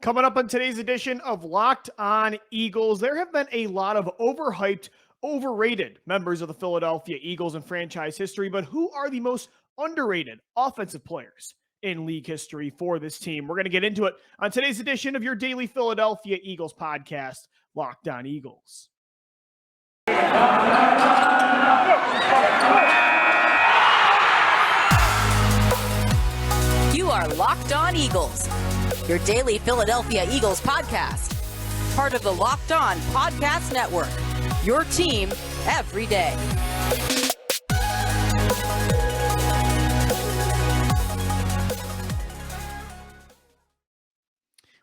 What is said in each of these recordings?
Coming up on today's edition of Locked On Eagles, there have been a lot of overhyped, overrated members of the Philadelphia Eagles in franchise history, but who are the most underrated offensive players in league history for this team? We're going to get into it on today's edition of your daily Philadelphia Eagles podcast, Locked On Eagles. You are Locked On Eagles, your daily Philadelphia Eagles podcast. Part of the Locked On Podcast Network, your team every day.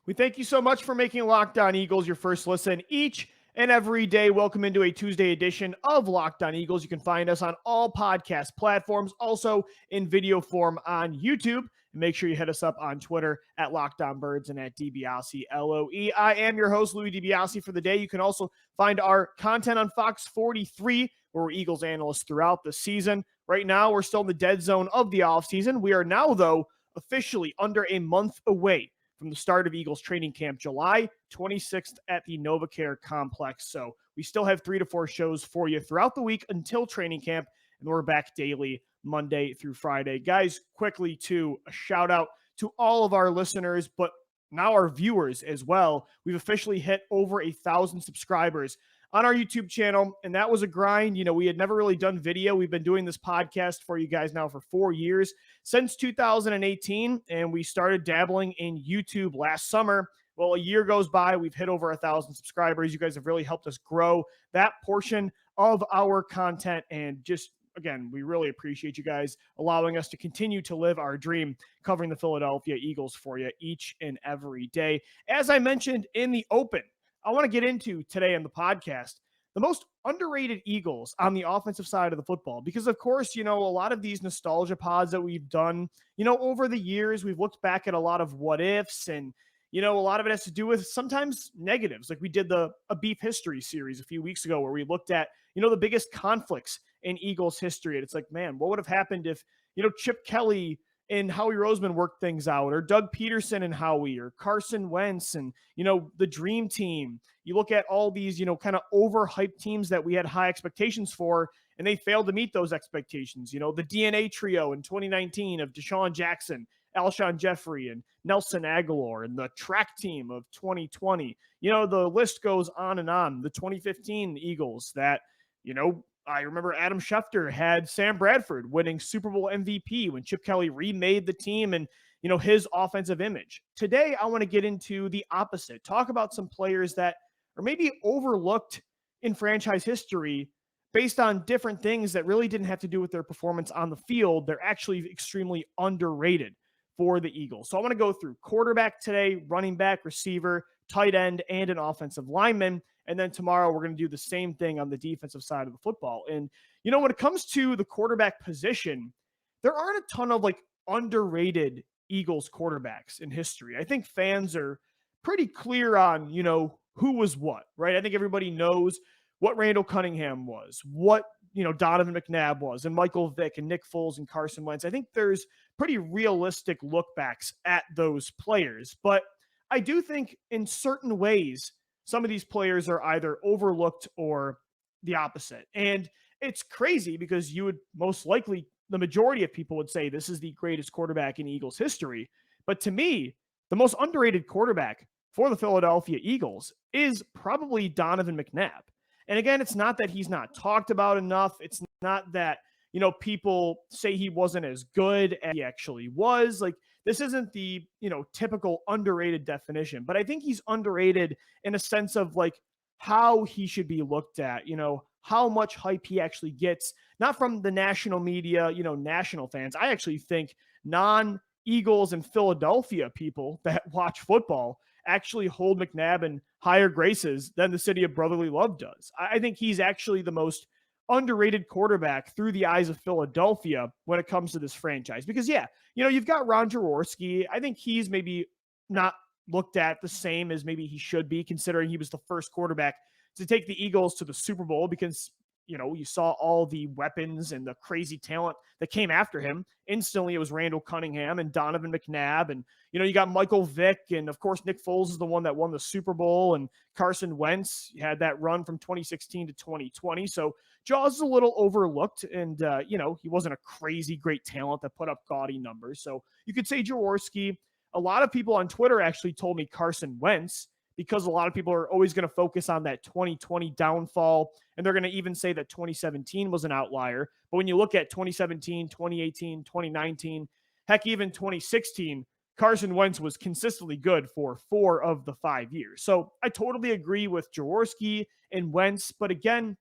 We thank you so much for making Locked On Eagles your first listen each and every day. Welcome into a Tuesday edition of Locked On Eagles. You can find us on all podcast platforms, also in video form on YouTube. And make sure you hit us up on Twitter at Locked On Birds and at DiBiase, LOE. I am your host, Louie DiBiase, for the day. You can also find our content on Fox 43, where we're Eagles analysts throughout the season. Right now, we're still in the dead zone of the offseason. We are now, though, officially under a month away from the start of Eagles training camp, July 26th at the NovaCare Complex. So we still have 3 to 4 shows for you throughout the week until training camp, and we're back daily Monday through Friday. Guys, quickly too, a shout out to all of our listeners, but now our viewers as well. We've officially hit over 1,000 subscribers on our YouTube channel, and that was a grind. You know, we had never really done video. We've been doing this podcast for you guys now for 4 years, since 2018, and we started dabbling in YouTube last summer. Well, a year goes by, we've hit over 1,000 subscribers. You guys have really helped us grow that portion of our content, and just, again, we really appreciate you guys allowing us to continue to live our dream, covering the Philadelphia Eagles for you each and every day. As I mentioned in the open, I want to get into today on the podcast the most underrated Eagles on the offensive side of the football, because of course, you know, a lot of these nostalgia pods that we've done, you know, over the years, we've looked back at a lot of what ifs, and, you know, a lot of it has to do with sometimes negatives. Like we did a beef history series a few weeks ago where we looked at, you know, the biggest conflicts in Eagles history. And it's like, man, what would have happened if, you know, Chip Kelly and Howie Roseman worked things out, or Doug Peterson and Howie, or Carson Wentz and, you know, the dream team. You look at all these, you know, kind of overhyped teams that we had high expectations for, and they failed to meet those expectations. You know, the DNA trio in 2019 of Deshaun Jackson, Alshon Jeffery, and Nelson Agholor, and the track team of 2020. You know, the list goes on and on. The 2015 Eagles that, you know, I remember Adam Schefter had Sam Bradford winning Super Bowl MVP when Chip Kelly remade the team and, you know, his offensive image. Today, I want to get into the opposite, talk about some players that are maybe overlooked in franchise history based on different things that really didn't have to do with their performance on the field. They're actually extremely underrated for the Eagles. So I want to go through quarterback today, running back, receiver, tight end, and an offensive lineman. And then tomorrow we're going to do the same thing on the defensive side of the football. And, you know, when it comes to the quarterback position, there aren't a ton of like underrated Eagles quarterbacks in history. I think fans are pretty clear on, you know, who was what, right? I think everybody knows what Randall Cunningham was, what, you know, Donovan McNabb was, and Michael Vick and Nick Foles and Carson Wentz. I think there's pretty realistic look backs at those players. But I do think in certain ways, some of these players are either overlooked or the opposite. And it's crazy because you would most likely, the majority of people would say this is the greatest quarterback in Eagles history. But to me, the most underrated quarterback for the Philadelphia Eagles is probably Donovan McNabb. And again, it's not that he's not talked about enough. It's not that, you know, people say he wasn't as good as he actually was. Like, this isn't the, you know, typical underrated definition, but I think he's underrated in a sense of like how he should be looked at, you know, how much hype he actually gets, not from the national media, you know, national fans. I actually think non-Eagles and Philadelphia people that watch football actually hold McNabb in higher graces than the city of brotherly love does. I think he's actually the most underrated quarterback through the eyes of Philadelphia when it comes to this franchise. Because, yeah, you know, you've got Ron Jaworski. I think he's maybe not looked at the same as maybe he should be, considering he was the first quarterback to take the Eagles to the Super Bowl, because you saw all the weapons and the crazy talent that came after him. Instantly, it was Randall Cunningham and Donovan McNabb. And, you got Michael Vick. And, of course, Nick Foles is the one that won the Super Bowl. And Carson Wentz had that run from 2016 to 2020. So Jaws is a little overlooked. And, he wasn't a crazy great talent that put up gaudy numbers. So you could say Jaworski. A lot of people on Twitter actually told me Carson Wentz, because a lot of people are always going to focus on that 2020 downfall, and they're going to even say that 2017 was an outlier. But when you look at 2017, 2018, 2019, heck, even 2016, Carson Wentz was consistently good for 4 of the 5 years. So I totally agree with Jaworski and Wentz. But again,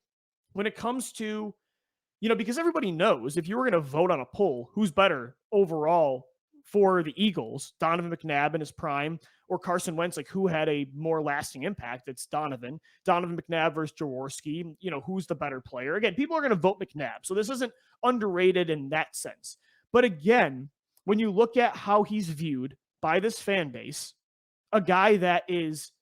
when it comes to, because everybody knows if you were going to vote on a poll, who's better overall for the Eagles, Donovan McNabb in his prime or Carson Wentz, like who had a more lasting impact? It's Donovan McNabb versus Jaworski. Who's the better player? Again, people are going to vote McNabb. So this isn't underrated in that sense. But again, when you look at how he's viewed by this fan base, a guy that is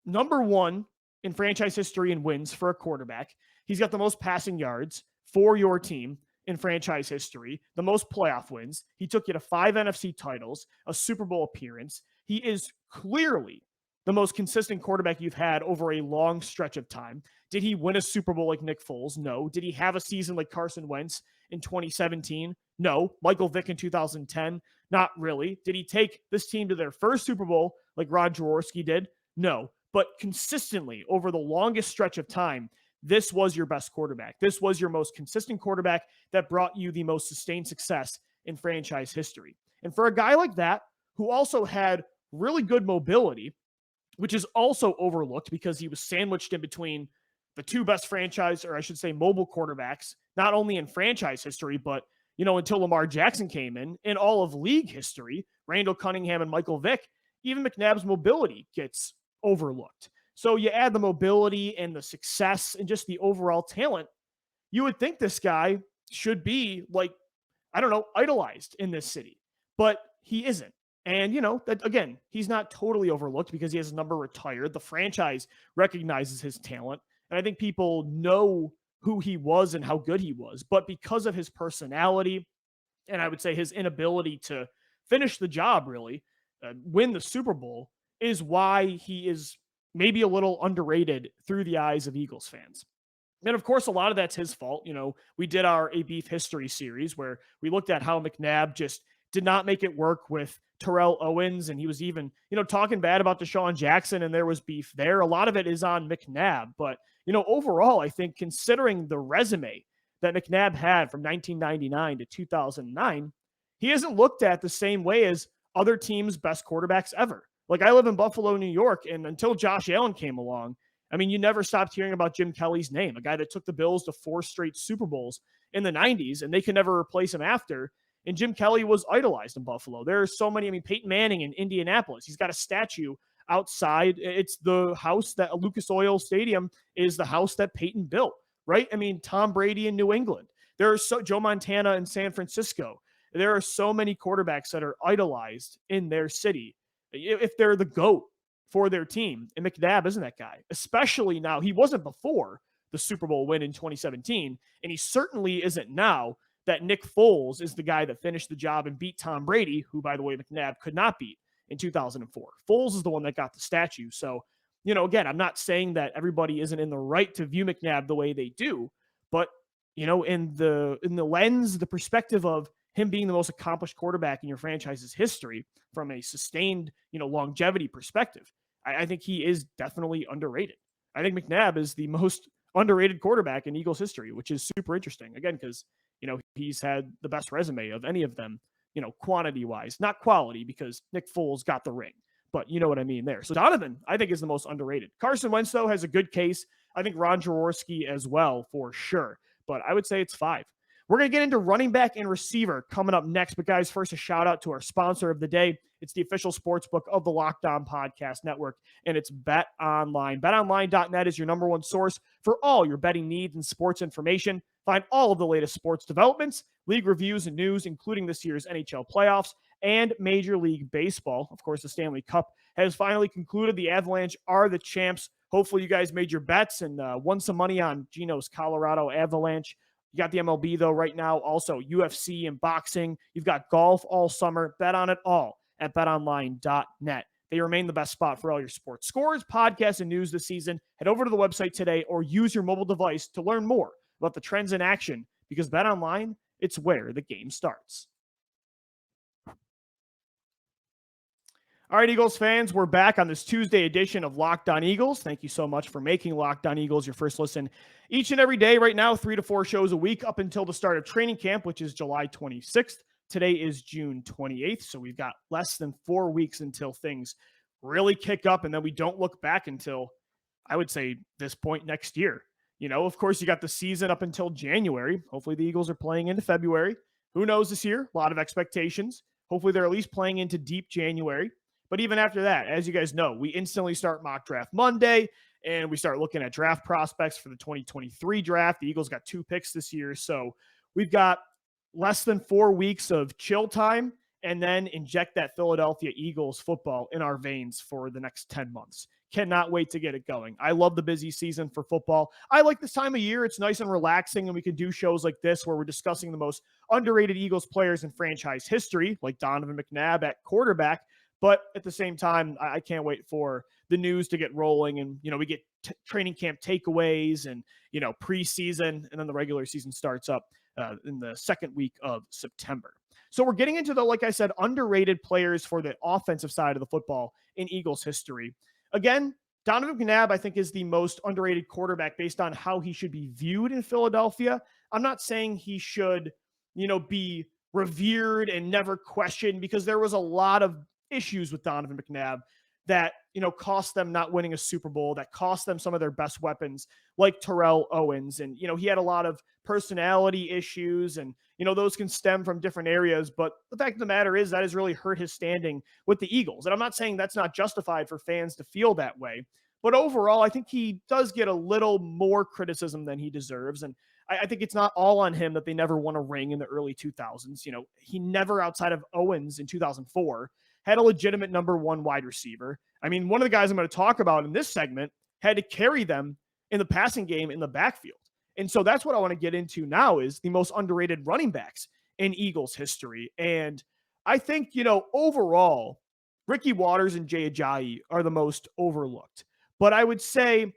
number 1 in franchise history in wins for a quarterback. He's got the most passing yards for your team in franchise history, the most playoff wins. He took you to 5 NFC titles, a Super Bowl appearance. He is clearly the most consistent quarterback you've had over a long stretch of time. Did he win a Super Bowl like Nick Foles? No. Did he have a season like Carson Wentz in 2017? No. Michael Vick in 2010? Not really. Did he take this team to their first Super Bowl like Ron Jaworski did? No. But consistently over the longest stretch of time, this was your best quarterback. This was your most consistent quarterback that brought you the most sustained success in franchise history. And for a guy like that, who also had really good mobility, which is also overlooked because he was sandwiched in between the 2 best franchise, or I should say mobile quarterbacks, not only in franchise history, but, until Lamar Jackson came in all of league history, Randall Cunningham and Michael Vick, even McNabb's mobility gets overlooked. So you add the mobility and the success and just the overall talent, you would think this guy should be idolized in this city, but he isn't. And, that again, he's not totally overlooked because he has his number retired. The franchise recognizes his talent. And I think people know who he was and how good he was, but because of his personality, and I would say his inability to finish the job, really, win the Super Bowl, is why he is maybe a little underrated through the eyes of Eagles fans. And of course, a lot of that's his fault. We did our A Beef History series where we looked at how McNabb just did not make it work with Terrell Owens. And he was even, talking bad about Deshaun Jackson, and there was beef there. A lot of it is on McNabb. But, overall, I think considering the resume that McNabb had from 1999 to 2009, he isn't looked at the same way as other teams' best quarterbacks ever. Like, I live in Buffalo, New York, and until Josh Allen came along, I mean, you never stopped hearing about Jim Kelly's name, a guy that took the Bills to 4 straight Super Bowls in the 90s, and they could never replace him after. And Jim Kelly was idolized in Buffalo. There are so many, Peyton Manning in Indianapolis. He's got a statue outside. It's the house that Lucas Oil Stadium is the house that Peyton built, right? I mean, Tom Brady in New England. There are Joe Montana in San Francisco. There are so many quarterbacks that are idolized in their city if they're the GOAT for their team. And McNabb isn't that guy, especially now. He wasn't before the Super Bowl win in 2017, and he certainly isn't now that Nick Foles is the guy that finished the job and beat Tom Brady, who, by the way, McNabb could not beat in 2004. Foles is the one that got the statue. So, again, I'm not saying that everybody isn't in the right to view McNabb the way they do, but, in the lens, the perspective of him being the most accomplished quarterback in your franchise's history from a sustained, longevity perspective, I think he is definitely underrated. I think McNabb is the most underrated quarterback in Eagles history, which is super interesting. Again, because, he's had the best resume of any of them, quantity-wise. Not quality, because Nick Foles got the ring. But you know what I mean there. So Donovan, I think, is the most underrated. Carson Wentz, though, has a good case. I think Ron Jaworski as well, for sure. But I would say it's 5. We're going to get into running back and receiver coming up next. But guys, first, a shout out to our sponsor of the day. It's the official sports book of the Locked On Podcast Network, and it's Bet Online. BetOnline.net is your number one source for all your betting needs and sports information. Find all of the latest sports developments, league reviews, and news, including this year's NHL playoffs and Major League Baseball. Of course, the Stanley Cup has finally concluded. The Avalanche are the champs. hopefully you guys made your bets and won some money on Gino's Colorado Avalanche. You got the MLB, though, right now. Also, UFC and boxing. You've got golf all summer. Bet on it all at betonline.net. They remain the best spot for all your sports scores, podcasts, and news this season. Head over to the website today or use your mobile device to learn more about the trends in action, because BetOnline, it's where the game starts. All right, Eagles fans, we're back on this Tuesday edition of Locked On Eagles. Thank you so much for making Locked On Eagles your first listen each and every day. Right now, 3 to 4 shows a week up until the start of training camp, which is July 26th. Today is June 28th, so we've got less than 4 weeks until things really kick up, and then we don't look back until, I would say, this point next year. Of course, you got the season up until January. Hopefully the Eagles are playing into February. Who knows this year? A lot of expectations. Hopefully they're at least playing into deep January. But even after that, as you guys know, we instantly start mock draft Monday, and we start looking at draft prospects for the 2023 draft. The Eagles got 2 picks this year, so we've got less than 4 weeks of chill time, and then inject that Philadelphia Eagles football in our veins for the next 10 months. Cannot wait to get it going. I love the busy season for football. I like this time of year. It's nice and relaxing, and we can do shows like this where we're discussing the most underrated Eagles players in franchise history, like Donovan McNabb at quarterback. But at the same time, I can't wait for the news to get rolling, and, we get training camp takeaways and, preseason, and then the regular season starts up in the second week of September. So we're getting into the, like I said, underrated players for the offensive side of the football in Eagles history. Again, Donovan McNabb, I think, is the most underrated quarterback based on how he should be viewed in Philadelphia. I'm not saying he should, be revered and never questioned, because there was a lot of issues with Donovan McNabb that, cost them not winning a Super Bowl, that cost them some of their best weapons, like Terrell Owens. And, he had a lot of personality issues, and, those can stem from different areas. But the fact of the matter is that has really hurt his standing with the Eagles. And I'm not saying that's not justified for fans to feel that way. But overall, I think he does get a little more criticism than he deserves. And I think it's not all on him that they never won a ring in the early 2000s. He never, outside of Owens in 2004, had a legitimate number 1 wide receiver. I mean, one of the guys I'm going to talk about in this segment had to carry them in the passing game in the backfield. And so that's what I want to get into now, is the most underrated running backs in Eagles history. And I think, overall, Ricky Watters and Jay Ajayi are the most overlooked. But I would say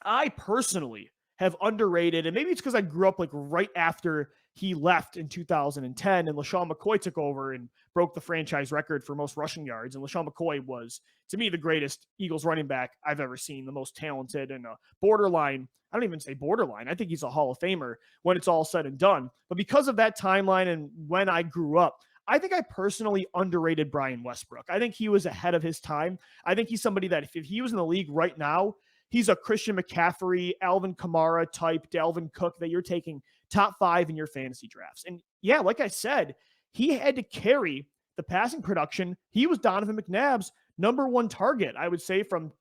I personally have underrated, and maybe it's because I grew up right after he left in 2010, and LaShawn McCoy took over and broke the franchise record for most rushing yards. And LaShawn McCoy was, to me, the greatest Eagles running back I've ever seen, the most talented, and borderline. I don't even say borderline. I think he's a Hall of Famer when it's all said and done. But because of that timeline and when I grew up, I think I personally underrated Brian Westbrook. I think he was ahead of his time. I think he's somebody that if he was in the league right now, he's a Christian McCaffrey, Alvin Kamara type, Dalvin Cook that you're taking top 5 in your fantasy drafts. And yeah, like I said, he had to carry the passing production. He was Donovan McNabb's number 1 target, I would say, from,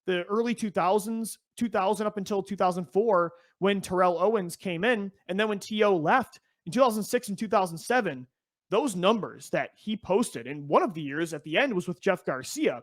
the early 2000s, 2000 up until 2004, when Terrell Owens came in. And then when T.O. left in 2006 and 2007, those numbers that he posted in one of the years at the end was with Jeff Garcia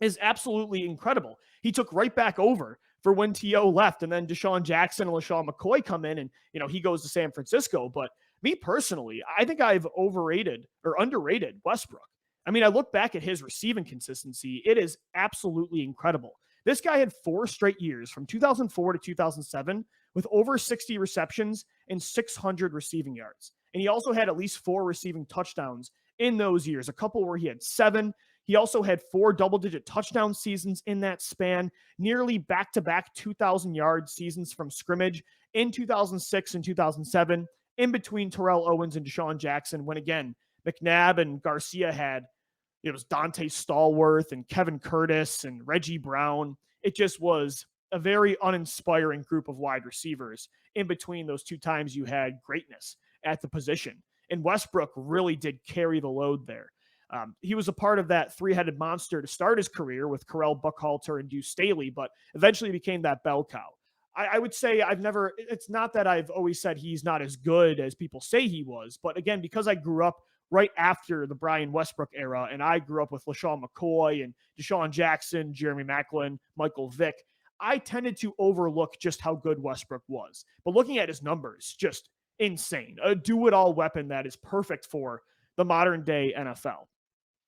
is absolutely incredible. He took right back over for when T.O. left, and then Deshaun Jackson and LaShawn McCoy come in, and, he goes to San Francisco. But me personally, I think I've overrated or underrated Westbrook. I mean, I look back at his receiving consistency. It is absolutely incredible. This guy had 4 straight years from 2004 to 2007 with over 60 receptions and 600 receiving yards. And he also had at least 4 receiving touchdowns in those years, a couple where he had 7. He also had 4 double-digit touchdown seasons in that span, nearly back-to-back 2,000-yard seasons from scrimmage in 2006 and 2007, in between Terrell Owens and Deshaun Jackson, when, again, McNabb and Garcia had, it was Dante Stallworth and Kevin Curtis and Reggie Brown. It just was a very uninspiring group of wide receivers in between those 2 times you had greatness at the position. And Westbrook really did carry the load there. He was a part of that 3-headed monster to start his career with Carell Buckhalter and Deuce Staley, but eventually became that bell cow. I would say it's not that I've always said he's not as good as people say he was, but again, because I grew up right after the Brian Westbrook era. And I grew up with LaShawn McCoy and Deshaun Jackson, Jeremy Maclin, Michael Vick. I tended to overlook just how good Westbrook was. But looking at his numbers, just insane. A do-it-all weapon that is perfect for the modern day NFL.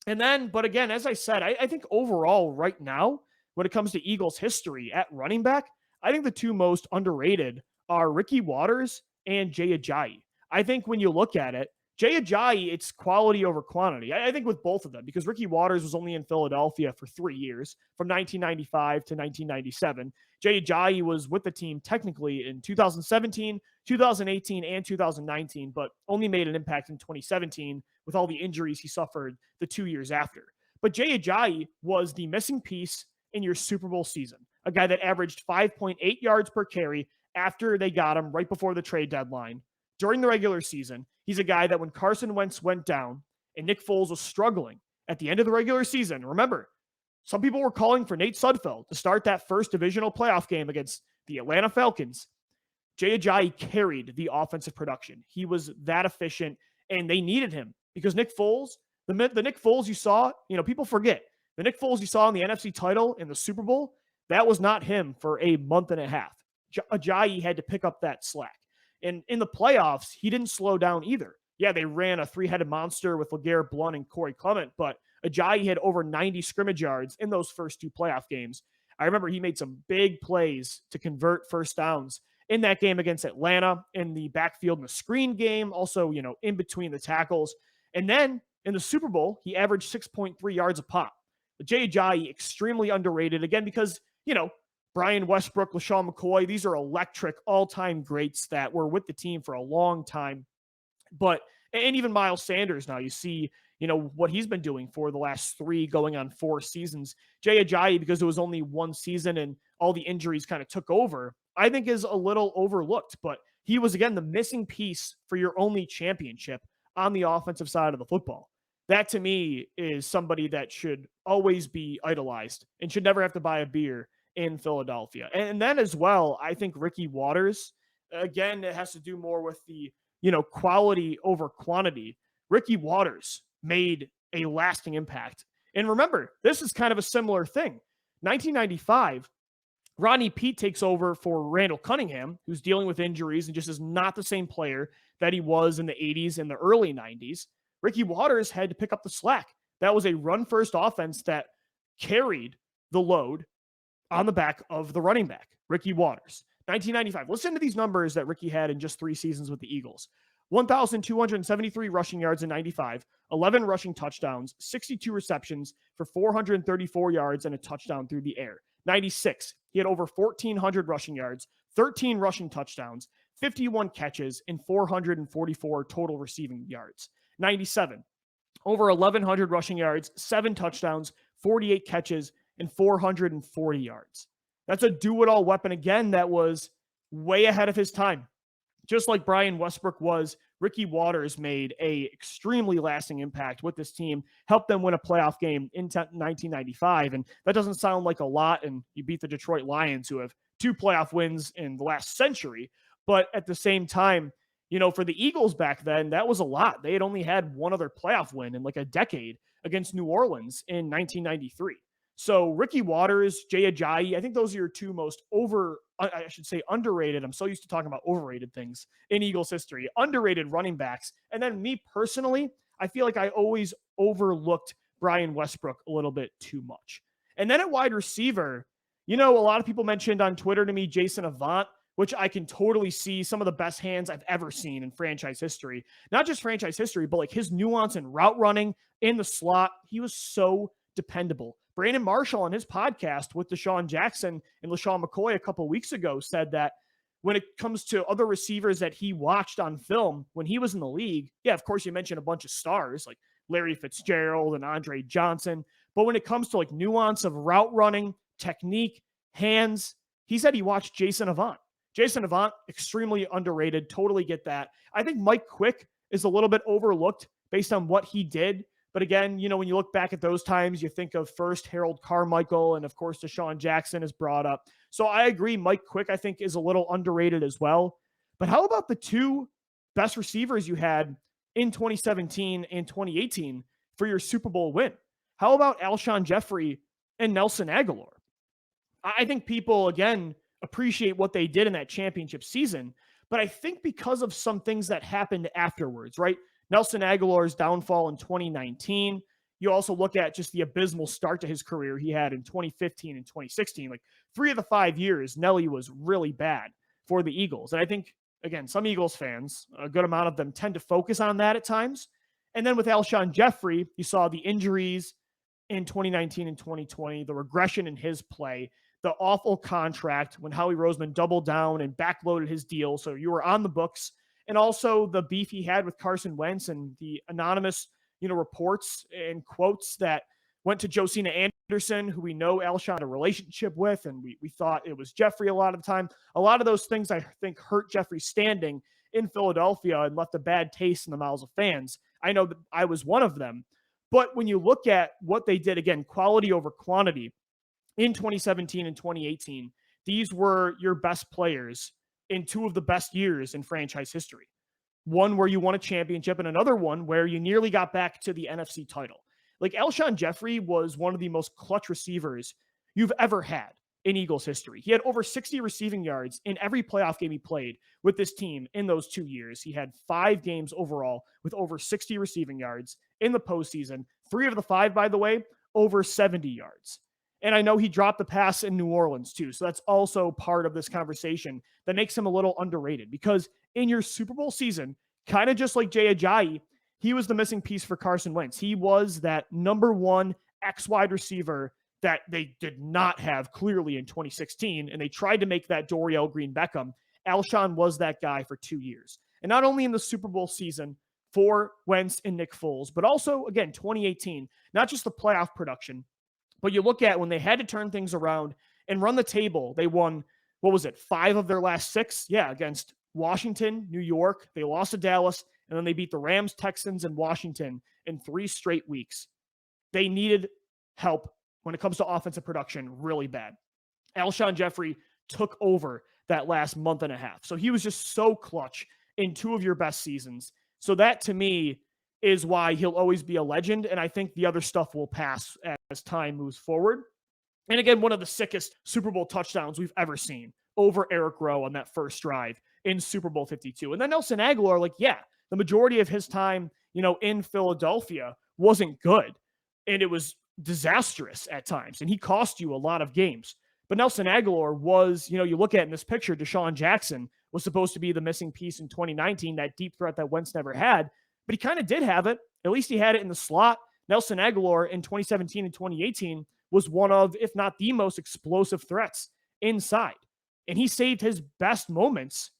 And then, but again, as I said, I think overall right now, when it comes to Eagles history at running back, I think the two most underrated are Ricky Watters and Jay Ajayi. I think when you look at it, Jay Ajayi, it's quality over quantity. I think with both of them, because Ricky Watters was only in Philadelphia for 3 years, from 1995 to 1997. Jay Ajayi was with the team technically in 2017, 2018, and 2019, but only made an impact in 2017 with all the injuries he suffered the 2 years after. But Jay Ajayi was the missing piece in your Super Bowl season, a guy that averaged 5.8 yards per carry after they got him right before the trade deadline. During the regular season, he's a guy that when Carson Wentz went down and Nick Foles was struggling at the end of the regular season, remember, some people were calling for Nate Sudfeld to start that first divisional playoff game against the Atlanta Falcons. Jay Ajayi carried the offensive production. He was that efficient, and they needed him because Nick Foles, the Nick Foles you saw, people forget, the Nick Foles you saw in the NFC title in the Super Bowl, that was not him for a month and a half. Ajayi had to pick up that slack. And in the playoffs, he didn't slow down either. Yeah, they ran a three-headed monster with LeGarrette Blount and Corey Clement, but Ajayi had over 90 scrimmage yards in those first two playoff games. I remember he made some big plays to convert first downs in that game against Atlanta, in the backfield in the screen game, also, in between the tackles. And then in the Super Bowl, he averaged 6.3 yards a pop. Jay Ajayi, extremely underrated, again, because, Brian Westbrook, LaShawn McCoy, these are electric all-time greats that were with the team for a long time. And even Miles Sanders now, you see, what he's been doing for the last 3 going on 4 seasons. Jay Ajayi, because it was only 1 season and all the injuries kind of took over, I think is a little overlooked. But he was, again, the missing piece for your only championship on the offensive side of the football. That, to me, is somebody that should always be idolized and should never have to buy a beer in Philadelphia. And then as well, I think Ricky Watters, again, it has to do more with the, quality over quantity. Ricky Watters made a lasting impact. And remember, this is kind of a similar thing. 1995, Rodney Peete takes over for Randall Cunningham, who's dealing with injuries and just is not the same player that he was in the 80s and the early 90s. Ricky Watters had to pick up the slack. That was a run-first offense that carried the load on the back of the running back, Ricky Watters. 1995. Listen to these numbers that Ricky had in just 3 seasons with the Eagles. 1,273 rushing yards in 95, 11 rushing touchdowns, 62 receptions for 434 yards and a touchdown through the air. 96. He had over 1,400 rushing yards, 13 rushing touchdowns, 51 catches, and 444 total receiving yards. 97. Over 1,100 rushing yards, 7 touchdowns, 48 catches, and 440 yards. That's a do-it-all weapon, again, that was way ahead of his time. Just like Brian Westbrook was, Ricky Watters made a extremely lasting impact with this team, helped them win a playoff game in 1995. And that doesn't sound like a lot, and you beat the Detroit Lions, who have 2 playoff wins in the last century. But at the same time, for the Eagles back then, that was a lot. They had only had 1 other playoff win in like a decade against New Orleans in 1993. So Ricky Watters, Jay Ajayi, I think those are your 2 most underrated. I'm so used to talking about overrated things in Eagles history. Underrated running backs. And then me personally, I feel like I always overlooked Brian Westbrook a little bit too much. And then at wide receiver, a lot of people mentioned on Twitter to me Jason Avant, which I can totally see some of the best hands I've ever seen in franchise history. Not just franchise history, but like his nuance in route running in the slot. He was so dependable. Brandon Marshall on his podcast with Deshaun Jackson and LaShawn McCoy a couple of weeks ago said that when it comes to other receivers that he watched on film when he was in the league, yeah, of course you mentioned a bunch of stars like Larry Fitzgerald and Andre Johnson, but when it comes to like nuance of route running, technique, hands, he said he watched Jason Avant. Jason Avant, extremely underrated, totally get that. I think Mike Quick is a little bit overlooked based on what he did. But again, when you look back at those times, you think of first Harold Carmichael, and of course, Deshaun Jackson is brought up. So I agree, Mike Quick, I think, is a little underrated as well. But how about the 2 best receivers you had in 2017 and 2018 for your Super Bowl win? How about Alshon Jeffery and Nelson Agholor? I think people, again, appreciate what they did in that championship season, but I think because of some things that happened afterwards, right? Nelson Aguilar's downfall in 2019. You also look at just the abysmal start to his career he had in 2015 and 2016. Like 3 of the 5 years, Nelly was really bad for the Eagles. And I think, again, some Eagles fans, a good amount of them, tend to focus on that at times. And then with Alshon Jeffery, you saw the injuries in 2019 and 2020, the regression in his play, the awful contract when Howie Roseman doubled down and backloaded his deal. So you were on the books. And also the beef he had with Carson Wentz and the anonymous, reports and quotes that went to Josina Anderson, who we know Alshon had a relationship with. And we thought it was Jeffrey a lot of the time. A lot of those things I think hurt Jeffrey's standing in Philadelphia and left a bad taste in the mouths of fans. I know that I was one of them. But when you look at what they did, again, quality over quantity in 2017 and 2018, these were your best players in 2 of the best years in franchise history. One where you won a championship and another one where you nearly got back to the NFC title. Like Alshon Jeffery was one of the most clutch receivers you've ever had in Eagles history. He had over 60 receiving yards in every playoff game he played with this team in those 2 years. He had 5 games overall with over 60 receiving yards in the postseason. 3 of the 5, by the way, over 70 yards. And I know he dropped the pass in New Orleans too. So that's also part of this conversation that makes him a little underrated, because in your Super Bowl season, kind of just like Jay Ajayi, he was the missing piece for Carson Wentz. He was that number 1 X wide receiver that they did not have clearly in 2016. And they tried to make that Dorial Green Beckham. Alshon was that guy for 2 years. And not only in the Super Bowl season for Wentz and Nick Foles, but also, again, 2018, not just the playoff production, but you look at when they had to turn things around and run the table, they won, 5 of their last 6? Yeah, against Washington, New York. They lost to Dallas, and then they beat the Rams, Texans, and Washington in 3 straight weeks. They needed help when it comes to offensive production really bad. Alshon Jeffery took over that last month and a half. So he was just so clutch in 2 of your best seasons. So that, to me, is why he'll always be a legend. And I think the other stuff will pass as time moves forward. And again, one of the sickest Super Bowl touchdowns we've ever seen over Eric Rowe on that first drive in Super Bowl 52. And then Nelson Agholor, the majority of his time, in Philadelphia wasn't good. And it was disastrous at times. And he cost you a lot of games. But Nelson Agholor was, you look at in this picture, Deshaun Jackson was supposed to be the missing piece in 2019, that deep threat that Wentz never had. But he kind of did have it. At least he had it in the slot. Nelson Agholor in 2017 and 2018 was one of, if not the most explosive threats inside. And he saved his best moments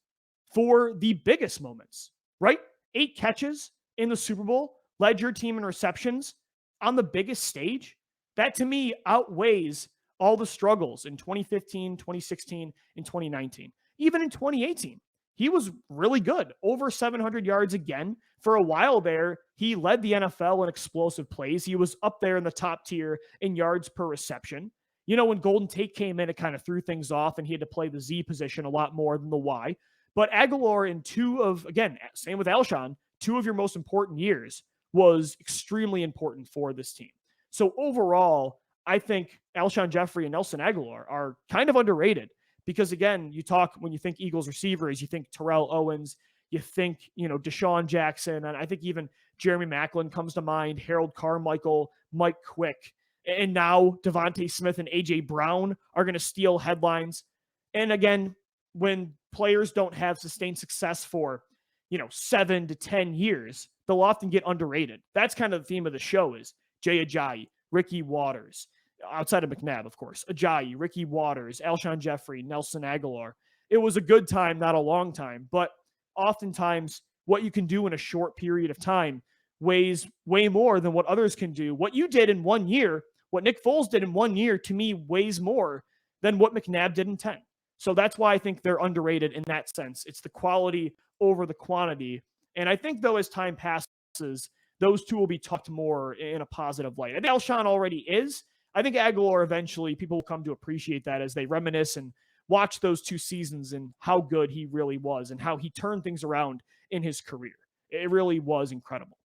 for the biggest moments, right? 8 catches in the Super Bowl, led your team in receptions on the biggest stage. That, to me, outweighs all the struggles in 2015, 2016, and 2019. Even in 2018, he was really good. Over 700 yards again. For a while there, he led the NFL in explosive plays. He was up there in the top tier in yards per reception. When Golden Tate came in, it kind of threw things off, and he had to play the Z position a lot more than the Y. But Agholor in 2 of, again, same with Alshon, 2 of your most important years was extremely important for this team. So overall, I think Alshon Jeffery and Nelson Agholor are kind of underrated. Because again, when you think Eagles receivers, you think Terrell Owens, you think, Deshaun Jackson, and I think even Jeremy Maclin comes to mind, Harold Carmichael, Mike Quick, and now Devontae Smith and A.J. Brown are going to steal headlines. And again, when players don't have sustained success for, 7 to 10 years, they'll often get underrated. That's kind of the theme of the show is Jay Ajayi, Ricky Watters, outside of McNabb, of course, Ajayi, Ricky Watters, Alshon Jeffery, Nelson Agholor. It was a good time, not a long time, but oftentimes what you can do in a short period of time weighs way more than what others can do. What you did in 1 year, what Nick Foles did in 1 year, to me, weighs more than what McNabb did in 10. So that's why I think they're underrated in that sense. It's the quality over the quantity. And I think, though, as time passes, those 2 will be talked more in a positive light. I think Alshon already is. I think Agholor, eventually, people will come to appreciate that as they reminisce and watch those 2 seasons and how good he really was and how he turned things around in his career. It really was incredible.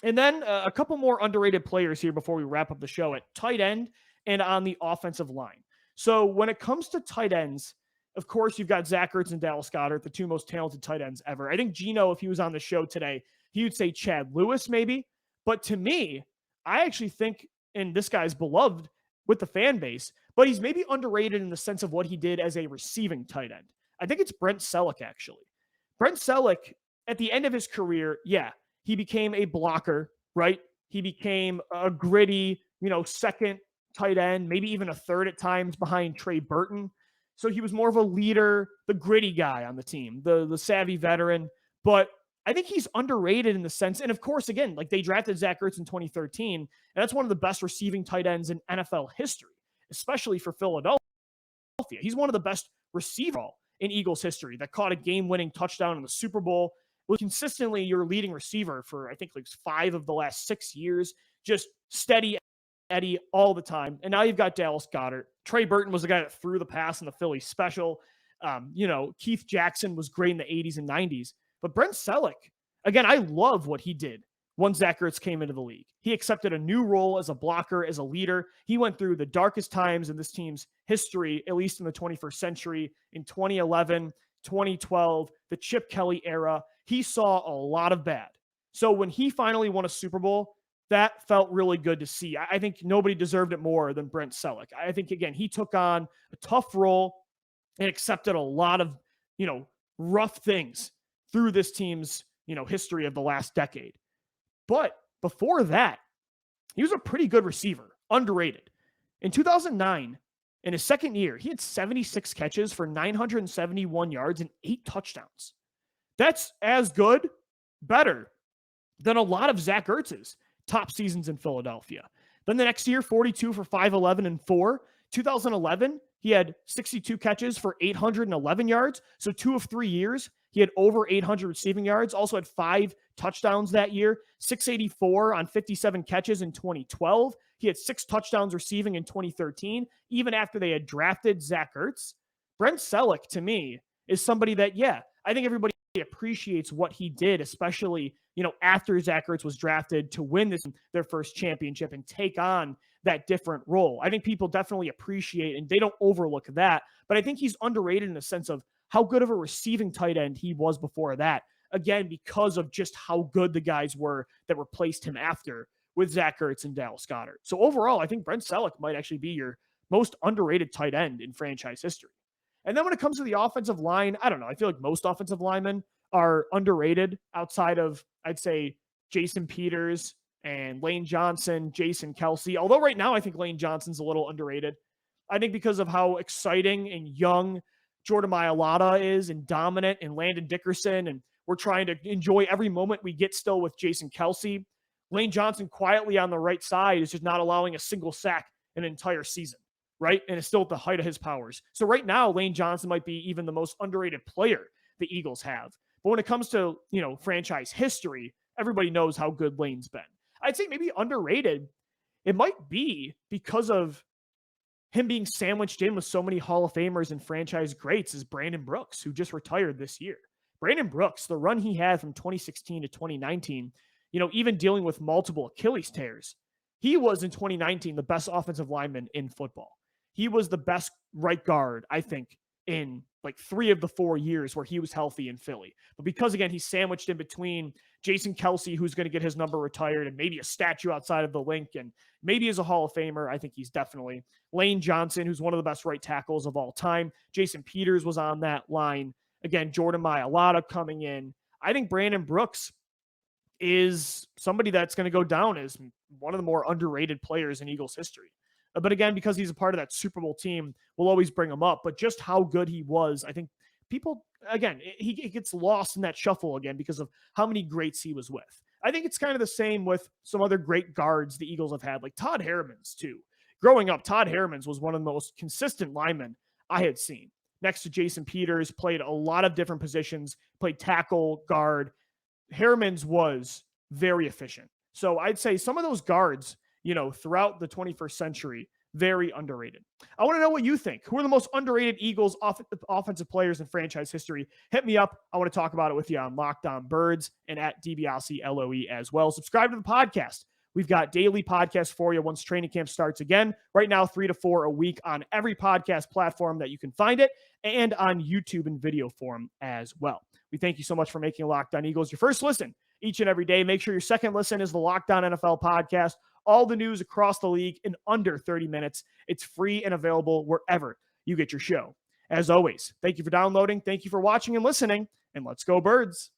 And then a couple more underrated players here before we wrap up the show at tight end and on the offensive line. So when it comes to tight ends, of course, you've got Zach Ertz and Dallas Goedert, the two most talented tight ends ever. I think Gino, if he was on the show today, he would say Chad Lewis maybe. But to me, I actually think, and this guy's beloved with the fan base, but he's maybe underrated in the sense of what he did as a receiving tight end. I think it's Brent Selleck, actually. Brent Selleck, at the end of his career, yeah, he became a blocker, right? He became a gritty, second tight end, maybe even a third at times behind Trey Burton. So he was more of a leader, the gritty guy on the team, the savvy veteran. But I think he's underrated in the sense, and of course, again, like they drafted Zach Ertz in 2013, and that's one of the best receiving tight ends in NFL history, especially for Philadelphia. He's one of the best receivers in Eagles history that caught a game-winning touchdown in the Super Bowl. Was consistently your leading receiver for, I think, like 5 of the last 6 years, just steady Eddie all the time. And now you've got Dallas Goedert. Trey Burton was the guy that threw the pass in the Philly special. Keith Jackson was great in the 80s and 90s. But Brent Selleck, again, I love what he did once Zach Ertz came into the league. He accepted a new role as a blocker, as a leader. He went through the darkest times in this team's history, at least in the 21st century, in 2011, 2012, the Chip Kelly era. He saw a lot of bad. So when he finally won a Super Bowl, that felt really good to see. I think nobody deserved it more than Brent Selleck. I think, again, he took on a tough role and accepted a lot of, rough things through this team's, history of the last decade. But before that, he was a pretty good receiver, underrated. In 2009, in his second year, he had 76 catches for 971 yards and 8 touchdowns. That's as good, better than a lot of Zach Ertz's top seasons in Philadelphia. Then the next year, 42 for 511 and 4. 2011, he had 62 catches for 811 yards. So 2 of 3 years, he had over 800 receiving yards. Also had 5 touchdowns that year. 684 on 57 catches in 2012. He had 6 touchdowns receiving in 2013, even after they had drafted Zach Ertz. Brent Selleck, to me, is somebody that, I think everybody appreciates what he did, especially, after Zach Ertz was drafted to win their first championship and take on that different role. I think people definitely appreciate, and they don't overlook that, but I think he's underrated in the sense of how good of a receiving tight end he was before that. Again, because of just how good the guys were that replaced him after with Zach Ertz and Dallas Goedert. So overall, I think Brent Selleck might actually be your most underrated tight end in franchise history. And then when it comes to the offensive line, I don't know. I feel like most offensive linemen are underrated outside of, I'd say, Jason Peters and Lane Johnson, Jason Kelce. Although right now I think Lane Johnson's a little underrated. I think because of how exciting and young Jordan Mailata is and dominant, and Landon Dickerson, and we're trying to enjoy every moment we get still with Jason Kelce. Lane Johnson quietly on the right side is just not allowing a single sack an entire season, right? And it's still at the height of his powers. So right now, Lane Johnson might be even the most underrated player the Eagles have. But when it comes to, franchise history, everybody knows how good Lane's been. I'd say maybe underrated. It might be because of him being sandwiched in with so many Hall of Famers and franchise greats is Brandon Brooks, who just retired this year. Brandon Brooks, the run he had from 2016 to 2019, even dealing with multiple Achilles tears, he was in 2019 the best offensive lineman in football. He was the best right guard, I think, in like 3 of the 4 years where he was healthy in Philly. But because, again, he's sandwiched in between Jason Kelce, who's going to get his number retired, and maybe a statue outside of the link, and maybe as a Hall of Famer, I think he's definitely Lane Johnson, who's one of the best right tackles of all time. Jason Peters was on that line. Again, Jordan Mailata coming in. I think Brandon Brooks is somebody that's going to go down as one of the more underrated players in Eagles history. But again, because he's a part of that Super Bowl team, we'll always bring him up. But just how good he was, I think people, again, he gets lost in that shuffle again because of how many greats he was with. I think it's kind of the same with some other great guards the Eagles have had, like Todd Herremans too. Growing up, Todd Herremans was one of the most consistent linemen I had seen. Next to Jason Peters, played a lot of different positions, played tackle, guard. Herremans was very efficient. So I'd say some of those guards, throughout the 21st century Very underrated. I want to know what you think. Who are the most underrated Eagles offensive players in franchise history? Hit me up. I want to talk about it with you on Locked On Birds and at DiBiase LOE as well. Subscribe to the podcast. We've got daily podcasts for you once training camp starts again. Right now, 3 to 4 a week on every podcast platform that you can find it, and on YouTube in video form as well. We thank you so much for making Locked On Eagles your first listen each and every day. Make sure your second listen is the Locked On NFL podcast. All the news across the league in under 30 minutes. It's free and available wherever you get your show. As always, thank you for downloading. Thank you for watching and listening, and let's go Birds.